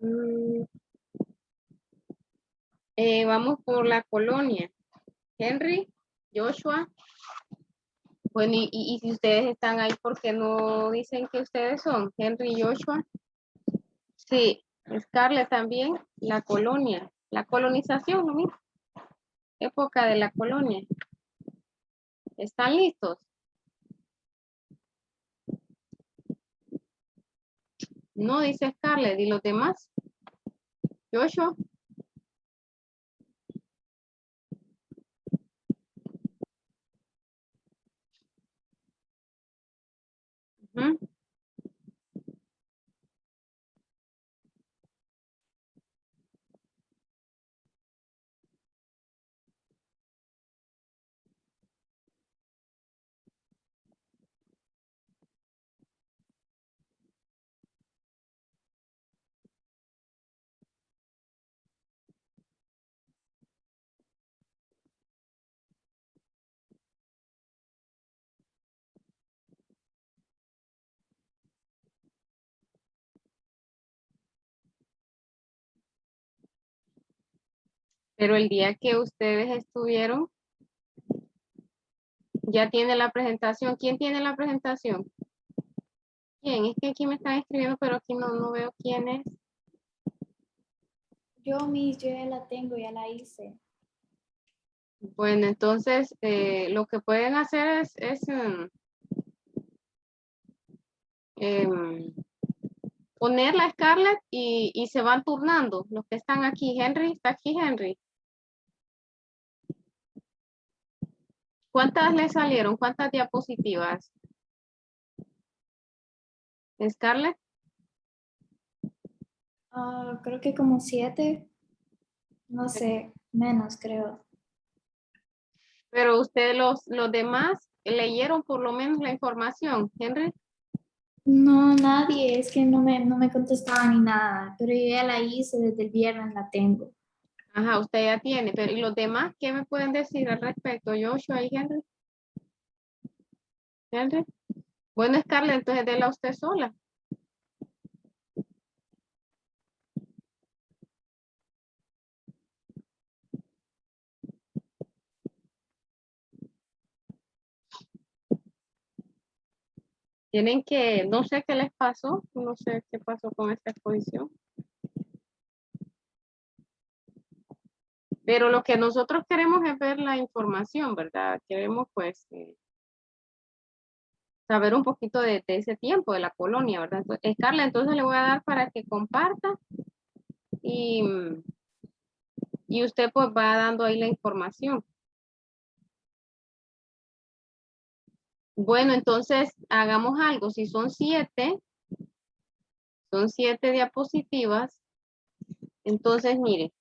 Mm, vamos por la colonia. Henry, Joshua. Bueno, y si ustedes están ahí, ¿por qué no dicen que ustedes son Henry y Joshua? Sí, Scarlett también, la colonia, la colonización, lo mismo, época de la colonia. ¿Están listos? No, dice Scarlett, ¿y los demás? Joshua. Ujú. Pero el día que ustedes estuvieron, ya tiene la presentación. ¿Quién tiene la presentación? ¿Quién? Es que aquí me están escribiendo, pero aquí no veo quién es. Yo ya la tengo, ya la hice. Bueno, entonces lo que pueden hacer em, poner la Scarlett y se van turnando los que están aquí. Henry, ¿está aquí Henry? ¿Cuántas le salieron? ¿Cuántas diapositivas? Scarlett, Creo que como 7, no sé, menos creo. pero ustedes los demás leyeron por lo menos la información, Henry. No, nadie, es que no me contestaba ni nada, pero yo ya la hice, desde el viernes la tengo. Ajá, usted ya tiene, pero ¿y los demás qué me pueden decir al respecto? Joshua y Henry. Henry. Bueno, Scarlett, entonces déla usted sola. Tienen que, no sé qué les pasó, no sé qué pasó con esta exposición. Pero lo que nosotros queremos es ver la información, ¿verdad? Queremos pues saber un poquito de ese tiempo, de la colonia, ¿verdad? Entonces, Carla, entonces le voy a dar para que comparta y, y usted pues va dando ahí la información. Bueno, entonces hagamos algo. Si son siete diapositivas, entonces mire,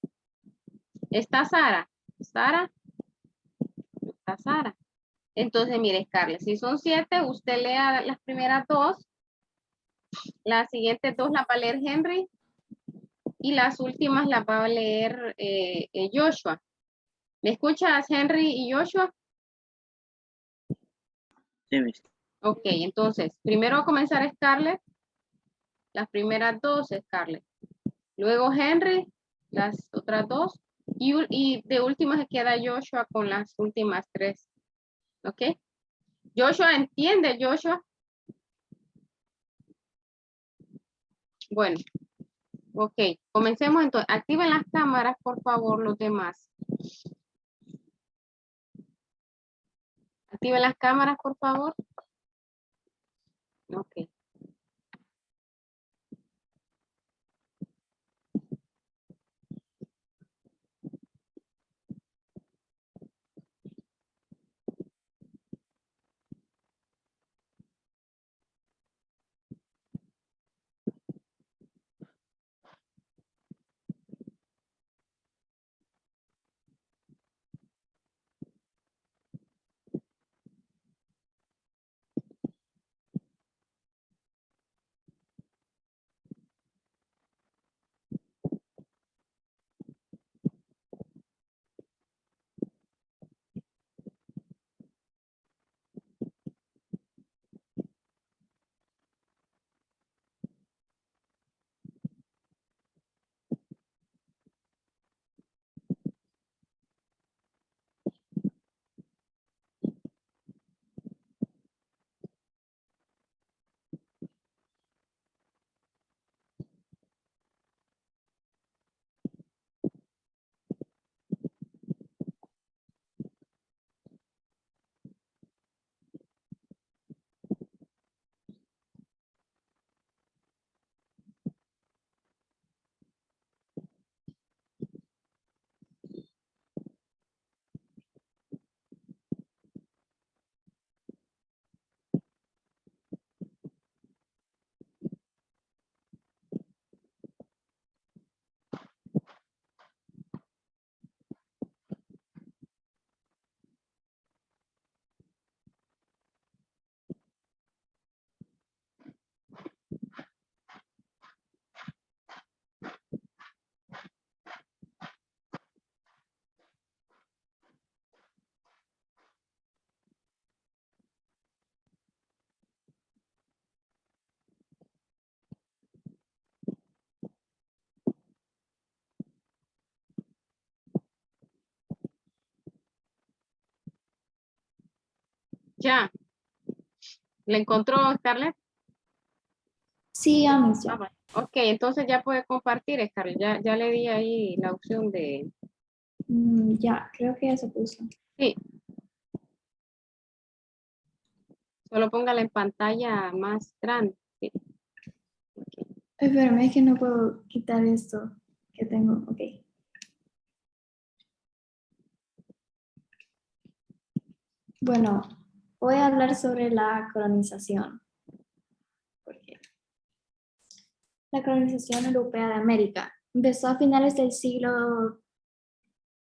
está Sara, Sara, está Sara. Entonces, mire, Scarlett, si son 7, usted lea las primeras dos, las siguientes dos las va a leer Henry y las últimas las va a leer Joshua. ¿Me escuchas, Henry y Joshua? Sí, miss. Ok, entonces, primero va a comenzar Scarlett, las primeras dos, Scarlett. Luego Henry, las otras dos. Y de última se queda Joshua con las últimas tres. ¿Ok? Joshua, ¿entiende, Joshua? Bueno, ok. Comencemos entonces. Activen las cámaras, por favor, los demás. Activen las cámaras, por favor. Ok. Ya. ¿Le encontró, Scarlett? Sí, ya, Miss, Ah, ya. bueno. Ok, entonces ya puede compartir, Scarlett. Ya le di ahí la opción de... Ya, creo que ya se puso. Sí, solo póngala en pantalla más grande. Sí. Espérame, es que no puedo quitar esto que tengo. Ok. Bueno, voy a hablar sobre la colonización. Porque la colonización europea de América empezó a finales del siglo,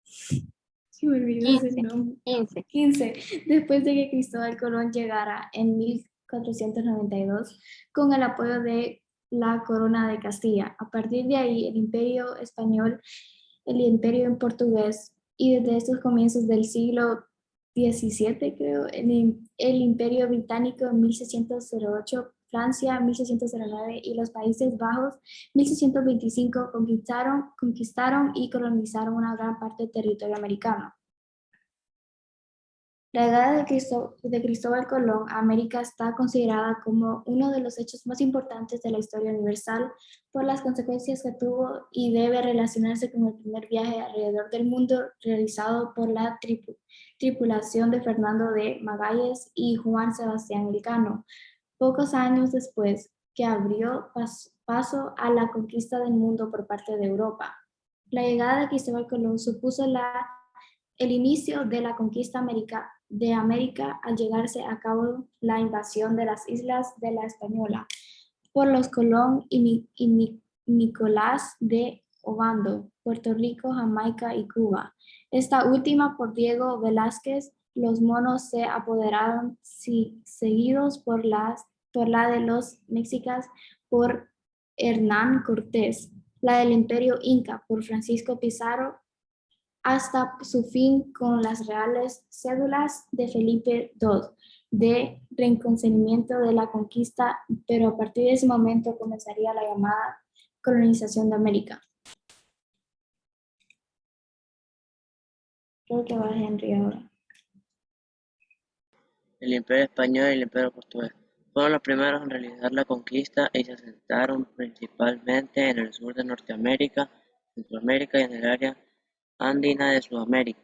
se me olvidó ese 15, nombre, 15. 15, después de que Cristóbal Colón llegara en 1492 con el apoyo de la Corona de Castilla. A partir de ahí, el Imperio español, el Imperio en portugués y desde estos comienzos del siglo XVII, creo, el Imperio Británico en 1608, Francia 1609 y los Países Bajos 1625 conquistaron y colonizaron una gran parte del territorio americano. La llegada de Cristóbal Colón a América está considerada como uno de los hechos más importantes de la historia universal por las consecuencias que tuvo y debe relacionarse con el primer viaje alrededor del mundo realizado por la tripulación de Fernando de Magallanes y Juan Sebastián Elcano, pocos años después que abrió paso a la conquista del mundo por parte de Europa. La llegada de Cristóbal Colón supuso el inicio de la conquista de América al llegarse a cabo la invasión de las islas de la Española por los Colón y Nicolás de Obando, Puerto Rico, Jamaica y Cuba. Esta última por Diego Velázquez, los monos se apoderaron seguidos por la de los mexicas por Hernán Cortés, la del Imperio Inca por Francisco Pizarro hasta su fin con las reales cédulas de Felipe II de reconocimiento de la conquista, pero a partir de ese momento comenzaría la llamada colonización de América. Creo que va Henry ahora. El Imperio Español y el Imperio Portugués fueron los primeros en realizar la conquista y se asentaron principalmente en el sur de Norteamérica, Centroamérica y en el área andina de Sudamérica.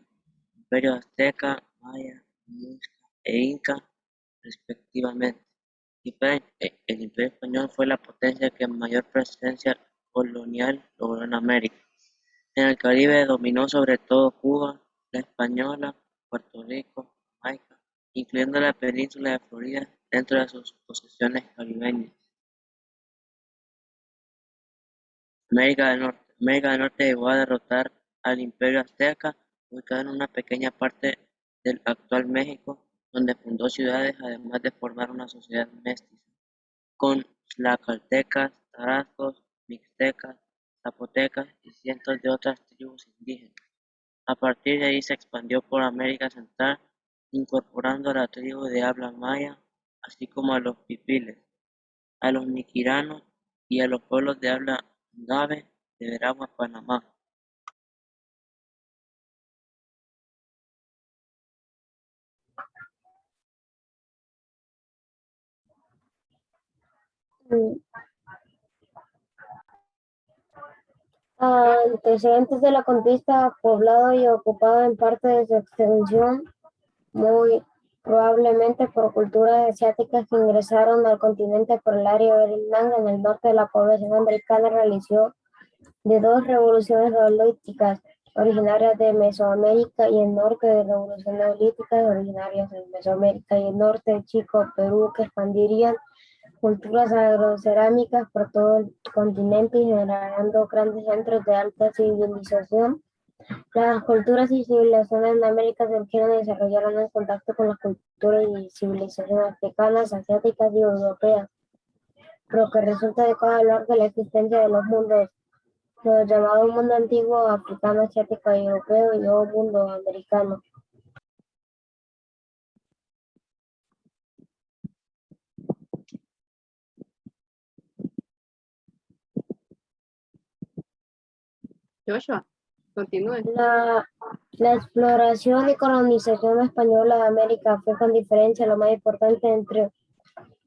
Imperio azteca, maya, muisca e inca, respectivamente. El Imperio Español fue la potencia que mayor presencia colonial logró en América. En el Caribe dominó sobre todo Cuba, La Española, Puerto Rico, Jamaica, incluyendo la península de Florida dentro de sus posesiones caribeñas. América del Norte llegó a derrotar al Imperio Azteca, ubicado en una pequeña parte del actual México, donde fundó ciudades además de formar una sociedad mestiza, con tlaxcaltecas, tarascos, mixtecas, zapotecas y cientos de otras tribus indígenas. A partir de ahí se expandió por América Central, incorporando a la tribu de habla maya, así como a los pipiles, a los miquiranos y a los pueblos de habla ngave de Veragua, Panamá. Antecedentes de la conquista, poblado y ocupado en parte de su extensión, muy probablemente por culturas asiáticas que ingresaron al continente por el área Bering-Lang. En el norte, la población americana realizó de dos revoluciones neolíticas originarias de Mesoamérica y el norte de revoluciones neolíticas originarias de Mesoamérica y el norte de Chico, Perú, que expandirían culturas agrocerámicas por todo el continente y generando grandes centros de alta civilización. Las culturas y civilizaciones en América surgieron y desarrollaron en contacto con las culturas y civilizaciones africanas, asiáticas y europeas, lo que resulta adecuado hablar de la existencia de los mundos, los llamados mundo antiguo, africano, asiático y europeo, y nuevo mundo americano. Joshua, continúe. La La exploración y colonización española de América fue con diferencia la más importante entre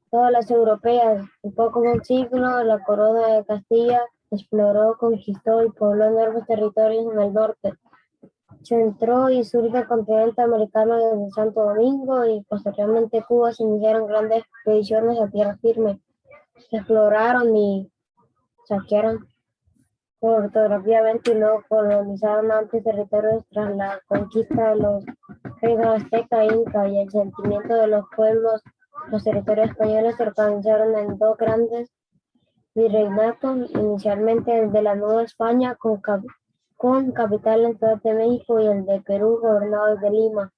todas las europeas. En poco de un siglo, la corona de Castilla exploró, conquistó y pobló enormes territorios en el norte, centro y sur del continente americano desde Santo Domingo y posteriormente Cuba. Se iniciaron grandes expediciones a tierra firme, se exploraron y saquearon ortográficamente y luego colonizaron amplios territorios tras la conquista de los reinos azteca e inca y el sentimiento de los pueblos. Los territorios españoles se organizaron en dos grandes virreinatos, inicialmente el de la Nueva España con capital en Ciudad de México y el de Perú gobernado desde Lima.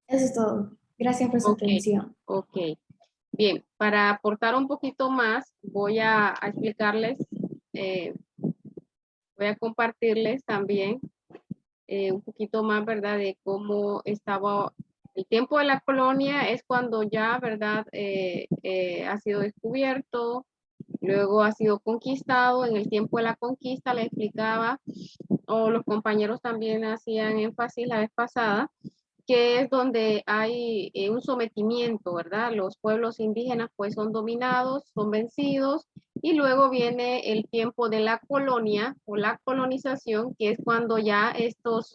Eso es todo. Gracias por su Ok, atención. ok. Bien, para aportar un poquito más, voy a explicarles, voy a compartirles también un poquito más, ¿verdad? De cómo estaba el tiempo de la colonia. Es cuando ya, ¿verdad? Ha sido descubierto, luego ha sido conquistado. En el tiempo de la conquista le explicaba, o los compañeros también hacían énfasis la vez pasada, que es donde hay un sometimiento, ¿verdad? Los pueblos indígenas pues son dominados, son vencidos, y luego viene el tiempo de la colonia o la colonización, que es cuando ya estos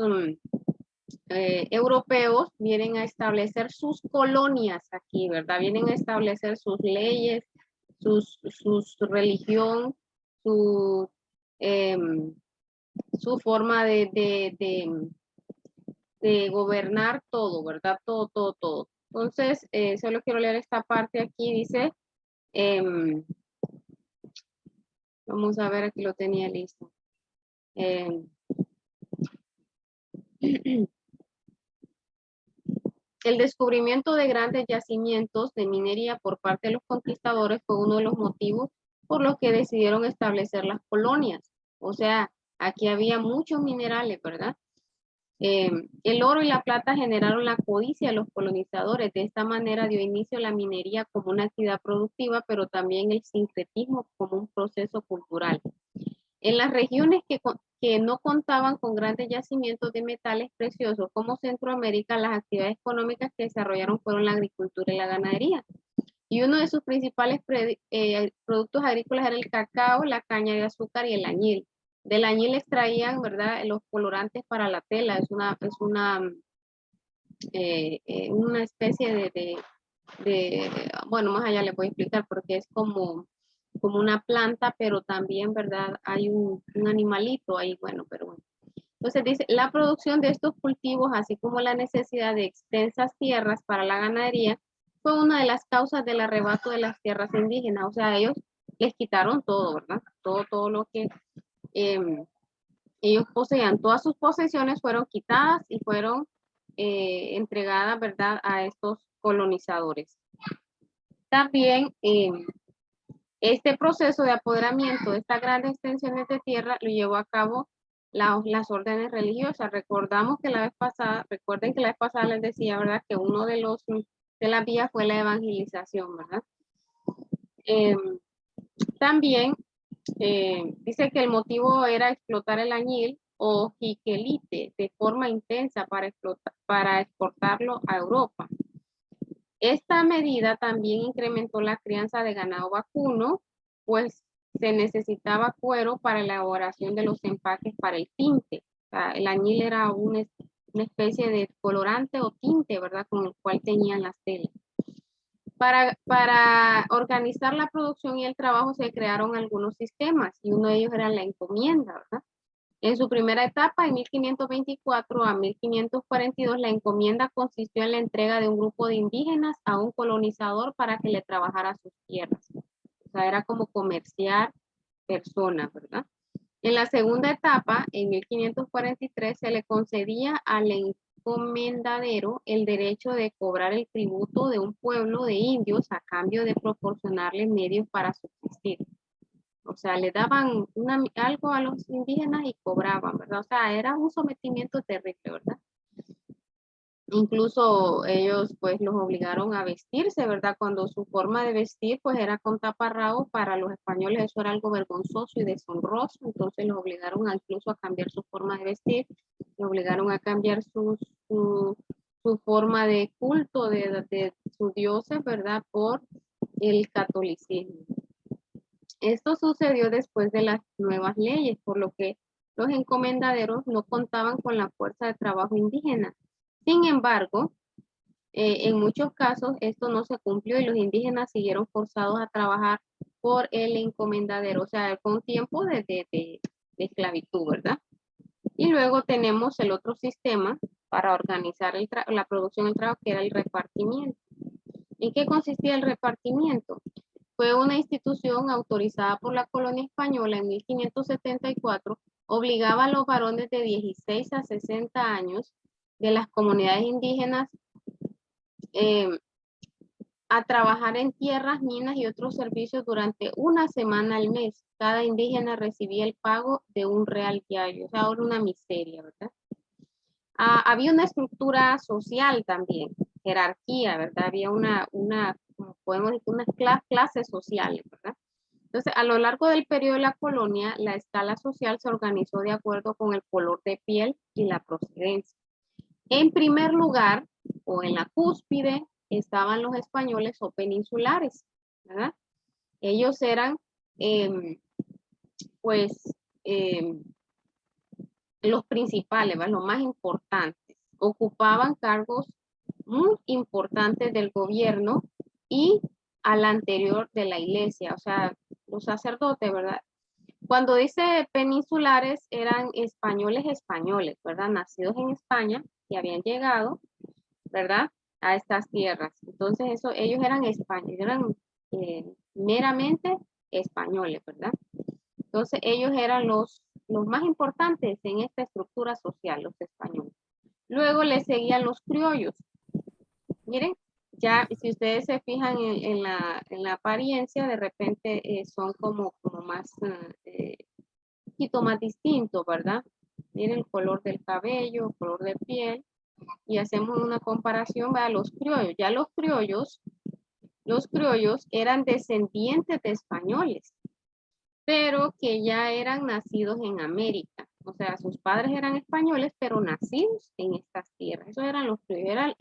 europeos vienen a establecer sus colonias aquí, ¿verdad? Vienen a establecer sus leyes, su religión, su, eh, su forma de gobernar todo, ¿verdad? Todo, todo, todo. Entonces, solo quiero leer esta parte aquí, dice, em, vamos a ver, aquí lo tenía listo. Em, el descubrimiento de grandes yacimientos de minería por parte de los conquistadores fue uno de los motivos por los que decidieron establecer las colonias. O sea, aquí había muchos minerales, ¿verdad? El oro y la plata generaron la codicia de los colonizadores. De esta manera dio inicio a la minería como una actividad productiva, pero también el sincretismo como un proceso cultural. En las regiones que no contaban con grandes yacimientos de metales preciosos como Centroamérica, las actividades económicas que desarrollaron fueron la agricultura y la ganadería. Y uno de sus principales productos agrícolas era el cacao, la caña de azúcar y el añil. Del añil extraían, ¿verdad?, los colorantes para la tela. Es una especie bueno, más allá les voy a explicar porque es como una planta, pero también, ¿verdad? Hay un animalito ahí, bueno, pero bueno. Entonces dice, la producción de estos cultivos, así como la necesidad de extensas tierras para la ganadería, fue una de las causas del arrebato de las tierras indígenas. O sea, ellos les quitaron todo, ¿verdad? Todo lo que ellos poseían. Todas sus posesiones fueron quitadas y fueron entregadas, ¿verdad?, a estos colonizadores. También este proceso de apoderamiento de estas grandes extensiones de tierra lo llevó a cabo las órdenes religiosas. Recordamos que la vez pasada, recuerden que la vez pasada les decía, ¿verdad?, que uno de las vías fue la evangelización, ¿verdad? También dice que el motivo era explotar el añil o jiquelite de forma intensa para exportarlo a Europa. Esta medida también incrementó la crianza de ganado vacuno, pues se necesitaba cuero para la elaboración de los empaques para el tinte. O sea, el añil era una especie de colorante o tinte, ¿verdad?, con el cual teñían las telas. Para organizar la producción y el trabajo se crearon algunos sistemas y uno de ellos era la encomienda, ¿verdad? En su primera etapa, en 1524 a 1542, la encomienda consistió en la entrega de un grupo de indígenas a un colonizador para que le trabajara sus tierras. O sea, era como comerciar personas, ¿verdad? En la segunda etapa, en 1543, se le concedía al encomendadero el derecho de cobrar el tributo de un pueblo de indios a cambio de proporcionarle medios para subsistir. O sea, le daban algo a los indígenas y cobraban, ¿verdad? O sea, era un sometimiento terrible, ¿verdad? Incluso ellos pues los obligaron a vestirse, ¿verdad? Cuando su forma de vestir pues era con taparrabo, para los españoles eso era algo vergonzoso y deshonroso, entonces los obligaron incluso a cambiar su forma de vestir, los obligaron a cambiar su forma de culto de sus dioses, ¿verdad? Por el catolicismo. Esto sucedió después de las nuevas leyes, por lo que los encomendaderos no contaban con la fuerza de trabajo indígena. Sin embargo, en muchos casos esto no se cumplió y los indígenas siguieron forzados a trabajar por el encomendadero, o sea, con tiempo de esclavitud, ¿verdad? Y luego tenemos el otro sistema para organizar la producción del trabajo, que era el repartimiento. ¿En qué consistía el repartimiento? Fue una institución autorizada por la colonia española en 1574, obligaba a los varones de 16 a 60 años de las comunidades indígenas a trabajar en tierras, minas y otros servicios durante una semana al mes. Cada indígena recibía el pago de un real diario, o sea, ahora una miseria, ¿verdad? Había una estructura social también, jerarquía, ¿verdad? Había como podemos decir, unas clases sociales, ¿verdad? Entonces, a lo largo del periodo de la colonia, la escala social se organizó de acuerdo con el color de piel y la procedencia. En primer lugar, o en la cúspide, estaban los españoles o peninsulares, ¿verdad? Ellos eran, pues, los principales, ¿verdad? Los más importantes. Ocupaban cargos muy importantes del gobierno y al anterior de la iglesia, o sea, los sacerdotes, ¿verdad? Cuando dice peninsulares, eran españoles, ¿verdad? Nacidos en España y habían llegado, ¿verdad? A estas tierras. Entonces, ellos eran españoles, eran meramente españoles, ¿verdad? Entonces, ellos eran los más importantes en esta estructura social, los españoles. Luego le seguían los criollos. Miren, ya si ustedes se fijan en la apariencia, de repente son como más, un poquito más distintos, ¿verdad? Miren el color del cabello, el color de piel, y hacemos una comparación a los criollos. Ya los criollos eran descendientes de españoles, pero que ya eran nacidos en América. O sea, sus padres eran españoles, pero nacidos en estas tierras. Esos eran los criollos,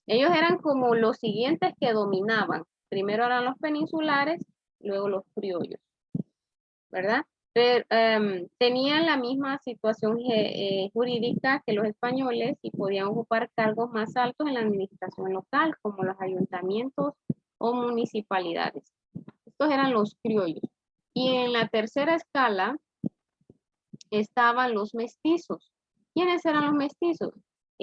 ellos eran como los siguientes que dominaban. Primero eran los peninsulares, luego los criollos, ¿verdad? Pero, tenían la misma situación jurídica que los españoles y podían ocupar cargos más altos en la administración local, como los ayuntamientos o municipalidades. Estos eran los criollos. Y en la tercera escala estaban los mestizos. ¿Quiénes eran los mestizos?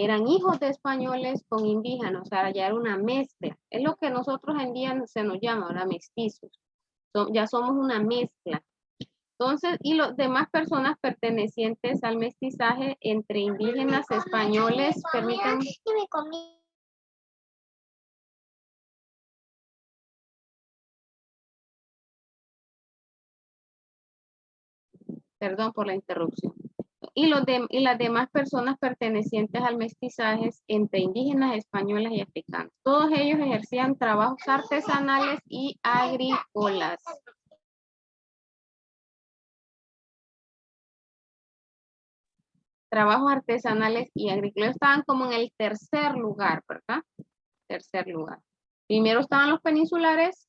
Eran hijos de españoles con indígenas, o sea, ya era una mezcla. Es lo que nosotros en día se nos llama ahora mestizos. Ya somos una mezcla. Entonces, y las demás personas pertenecientes al mestizaje entre indígenas, españoles, permítanme. Perdón por la interrupción. Y las demás personas pertenecientes al mestizaje entre indígenas, españoles y africanos. Todos ellos ejercían trabajos artesanales y agrícolas. Trabajos artesanales y agrícolas estaban como en el tercer lugar, ¿verdad? Tercer lugar. Primero estaban los peninsulares,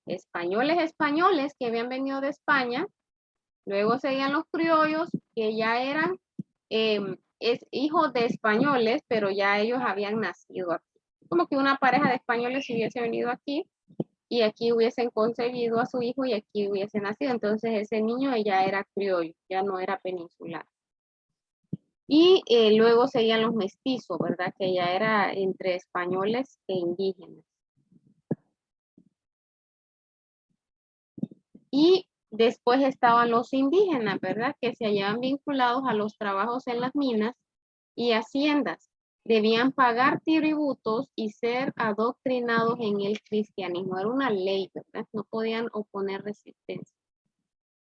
españoles que habían venido de España. Luego seguían los criollos, que ya eran hijos de españoles, pero ya ellos habían nacido aquí. Como que una pareja de españoles hubiese venido aquí y aquí hubiesen concebido a su hijo y aquí hubiese nacido. Entonces ese niño ya era criollo, ya no era peninsular. Y luego seguían los mestizos, ¿verdad? Que ya era entre españoles e indígenas. Y después estaban los indígenas, ¿verdad? Que se hallaban vinculados a los trabajos en las minas y haciendas. Debían pagar tributos y ser adoctrinados en el cristianismo. Era una ley, ¿verdad? No podían oponer resistencia.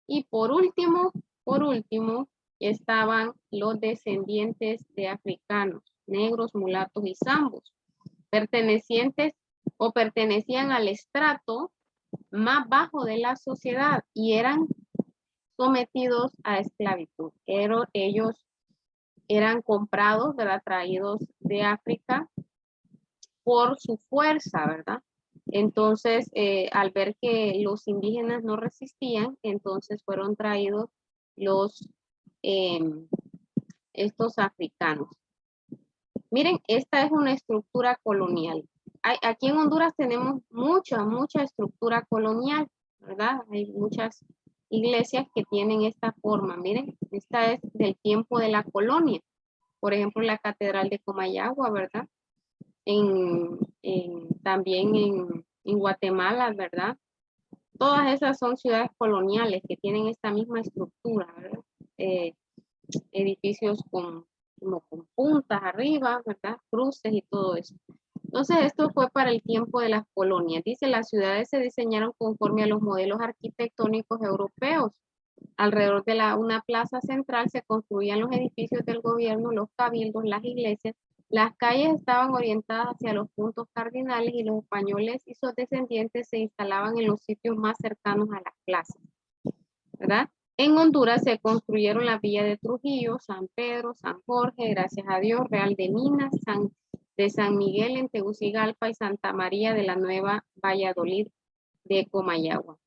Y por último, estaban los descendientes de africanos. negros, mulatos y zambos, pertenecientes o pertenecían al estrato más bajo de la sociedad y eran sometidos a esclavitud. Ellos eran comprados, ¿verdad? Traídos de África por su fuerza, ¿verdad? Entonces, al ver que los indígenas no resistían, entonces fueron traídos estos africanos. Miren, esta es una estructura colonial. Aquí en Honduras tenemos mucha estructura colonial, ¿verdad? Hay muchas iglesias que tienen esta forma. Miren, esta es del tiempo de la colonia. Por ejemplo, la Catedral de Comayagua, ¿verdad? También en Guatemala, ¿verdad? Todas esas son ciudades coloniales que tienen esta misma estructura, ¿verdad? Edificios como con puntas arriba, ¿verdad? Cruces y todo eso. Entonces, esto fue para el tiempo de las colonias. Dice, las ciudades se diseñaron conforme a los modelos arquitectónicos europeos. Alrededor de una plaza central se construían los edificios del gobierno, los cabildos, las iglesias. Las calles estaban orientadas hacia los puntos cardinales y los españoles y sus descendientes se instalaban en los sitios más cercanos a las plazas, ¿verdad? En Honduras se construyeron la Villa de Trujillo, San Pedro, San Jorge, gracias a Dios, Real de Minas, de San Miguel en Tegucigalpa y Santa María de la Nueva Valladolid de Comayagua.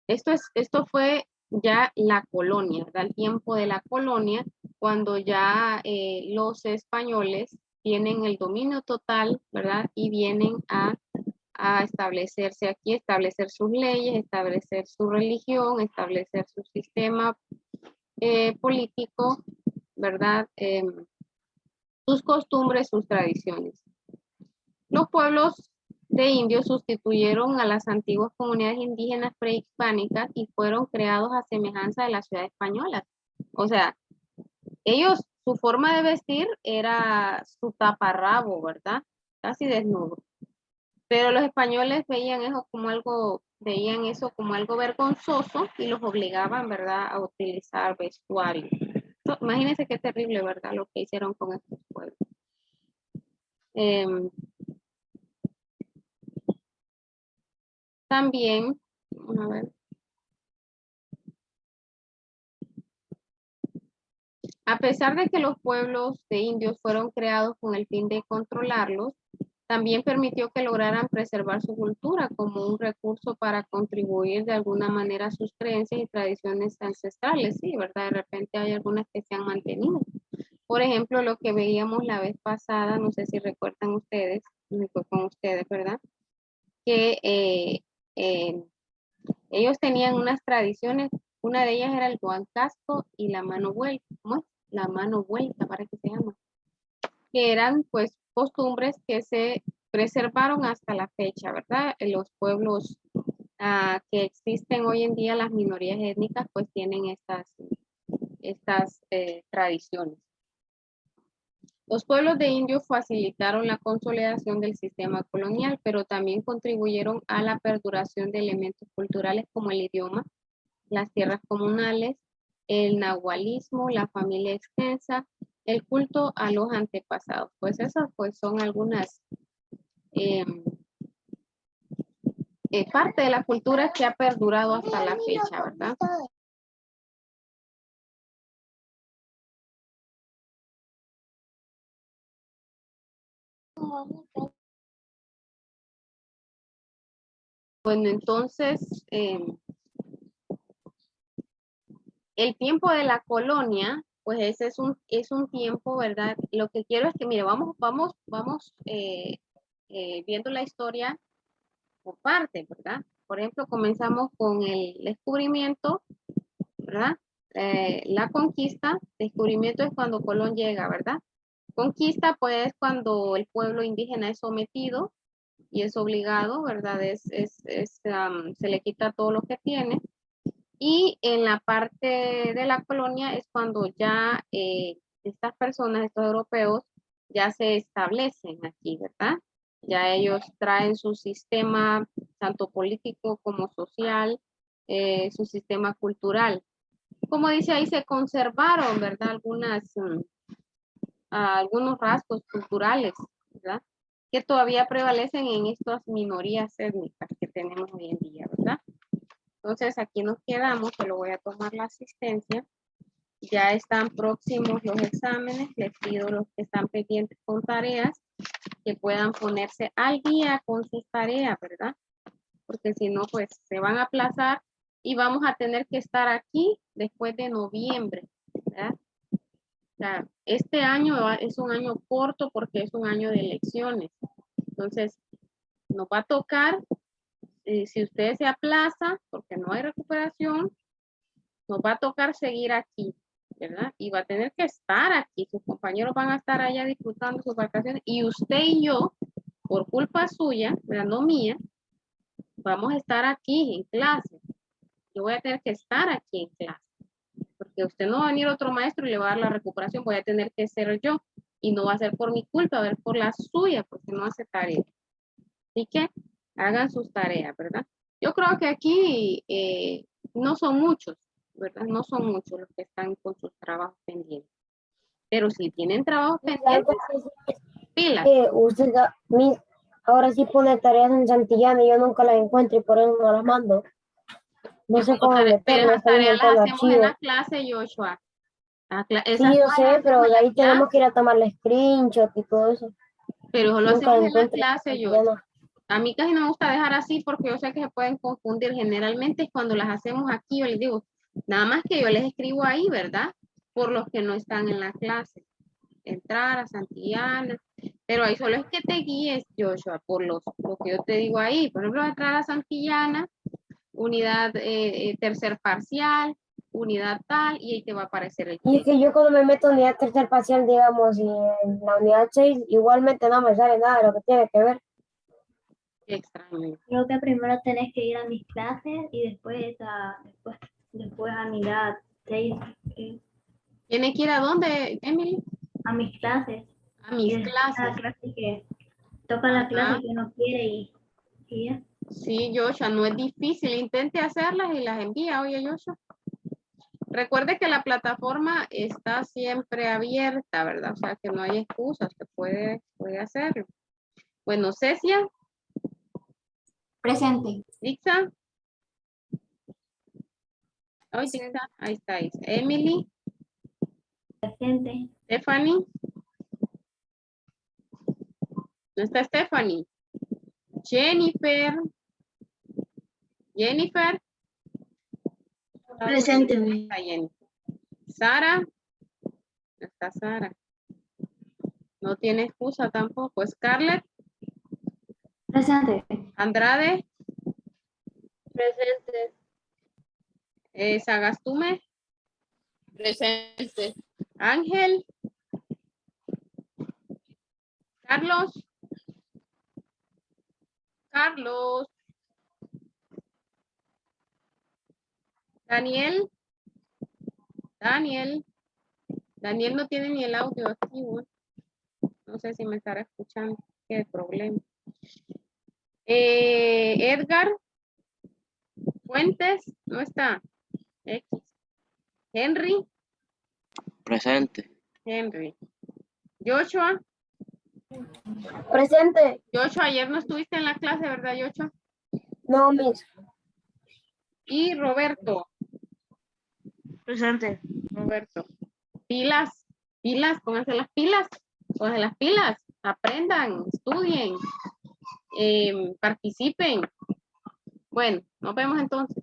Esto fue ya la colonia, ¿verdad? El tiempo de la colonia, cuando ya los españoles tienen el dominio total, ¿verdad? Y vienen a establecerse aquí, establecer sus leyes, establecer su religión, establecer su sistema político, ¿verdad? Sus costumbres, sus tradiciones. Los pueblos de indios sustituyeron a las antiguas comunidades indígenas prehispánicas y fueron creados a semejanza de las ciudades españolas. O sea, ellos, su forma de vestir era su taparrabo, ¿verdad? Casi desnudo. Pero los españoles veían eso como algo vergonzoso y los obligaban, ¿verdad?, a utilizar vestuario. Imagínense qué terrible, ¿verdad?, lo que hicieron con estos pueblos. También, a ver. A pesar de que los pueblos de indios fueron creados con el fin de controlarlos, también permitió que lograran preservar su cultura como un recurso para contribuir de alguna manera a sus creencias y tradiciones ancestrales. Sí, ¿verdad? De repente hay algunas que se han mantenido. Por ejemplo, lo que veíamos la vez pasada, no sé si recuerdan ustedes, con ustedes, ¿verdad? Que ellos tenían unas tradiciones, una de ellas era el guancasco y la mano vuelta. ¿Cómo es? La mano vuelta, ¿para qué se llama? Que eran pues costumbres que se preservaron hasta la fecha, ¿verdad? En los pueblos que existen hoy en día, las minorías étnicas pues tienen estas tradiciones. Los pueblos de indios facilitaron la consolidación del sistema colonial, pero también contribuyeron a la perduración de elementos culturales como el idioma, las tierras comunales, el nahualismo, la familia extensa, el culto a los antepasados. Pues esas pues son algunas parte de la cultura que ha perdurado hasta la fecha, ¿verdad? Bueno, entonces, el tiempo de la colonia, pues ese es un tiempo, ¿verdad? Lo que quiero es que, mire, vamos viendo la historia por parte, ¿verdad? Por ejemplo, comenzamos con el descubrimiento, ¿verdad? La conquista, descubrimiento es cuando Colón llega, ¿verdad? Conquista, pues, cuando el pueblo indígena es sometido y es obligado, ¿verdad? Se le quita todo lo que tiene. Y en la parte de la colonia es cuando ya estas personas, estos europeos, ya se establecen aquí, ¿verdad? Ya ellos traen su sistema, tanto político como social, su sistema cultural. como dice ahí, se conservaron, ¿verdad? Algunos rasgos culturales, ¿verdad? Que todavía prevalecen en estas minorías étnicas que tenemos hoy en día, ¿verdad? Entonces aquí nos quedamos, que lo voy a tomar la asistencia. Ya están próximos los exámenes, les pido a los que están pendientes con tareas que puedan ponerse al día con sus tareas, ¿verdad? Porque si no, pues se van a aplazar y vamos a tener que estar aquí después de noviembre, ¿verdad? O sea, este año es un año corto porque es un año de elecciones. Entonces, nos va a tocar, si usted se aplaza, porque no hay recuperación, nos va a tocar seguir aquí, ¿verdad? Y va a tener que estar aquí. Sus compañeros van a estar allá disfrutando sus vacaciones y usted y yo, por culpa suya, ¿verdad? No mía, vamos a estar aquí en clase. Yo voy a tener que estar aquí en clase. Porque usted no va a venir otro maestro y le va a dar la recuperación, voy a tener que ser yo. Y no va a ser por mi culpa, va a ser por la suya, porque no hace tarea. Así que hagan sus tareas, ¿verdad? Yo creo que aquí no son muchos, ¿verdad? No son muchos los que están con sus trabajos pendientes. Pero si tienen trabajos pendientes, pilas. Usted ahora sí pone tareas en Santillana y yo nunca las encuentro y por eso no las mando. No sé cómo Pero meterlas, esas hay un tareas montón las de hacemos en la archivos. clase, Joshua. Sí, yo sé, pero de ahí tenemos que ir a tomarle screenshot y todo eso. Pero eso lo Nunca hacemos en la encuentro clase, Santillana. A mí casi no me gusta dejar así porque yo sé que se pueden confundir. Generalmente es cuando las hacemos aquí, yo les digo, nada más que yo les escribo ahí, ¿verdad? Por los que no están en la clase. Entrar a Santillana. Pero ahí solo es que te guíes, Joshua, por lo que yo te digo ahí. Por ejemplo, entrar a Santillana, unidad tercer parcial, unidad tal, y ahí te va a aparecer el Y es que yo cuando me meto en unidad tercer parcial, digamos, y en la unidad 6, igualmente no me sale nada de lo que tiene que ver. Qué extraño. Creo que primero tenés que ir a mis clases y después a unidad 6, ¿Tiene que ir a dónde, Emily? a mis clases. A mis Y después a la clases. clase que toca la clase Ajá. que uno quiere y ya. Sí, Joshua, no es difícil. Intente hacerlas y las envía. Oye, Joshua. Recuerde que la plataforma está siempre abierta, ¿verdad? O sea, que no hay excusas, que puede hacerlo. Bueno, Cecia, Presente. Dixa. Ay, Dixa, ahí está. Emily, Presente. Stephanie. ¿No está Stephanie? Jennifer. Jennifer. Presente. Está Jennifer. Sara. No está Sara. No tiene excusa tampoco. Scarlett. Presente. Andrade. Presente. Sagastume. Presente. Ángel. Carlos. Carlos. Daniel. Daniel. Daniel no tiene ni el audio activo. No sé si me estará escuchando. Qué problema. Edgar. Fuentes. No está. X. Henry. Presente. Henry. Joshua. Presente. Joshua, ayer no estuviste en la clase, ¿verdad, Joshua? No, mis. Y Roberto. Presente. Roberto. Pilas. Pilas. Pónganse las pilas. Pónganse las pilas. Aprendan. Estudien. Participen. Bueno, nos vemos entonces.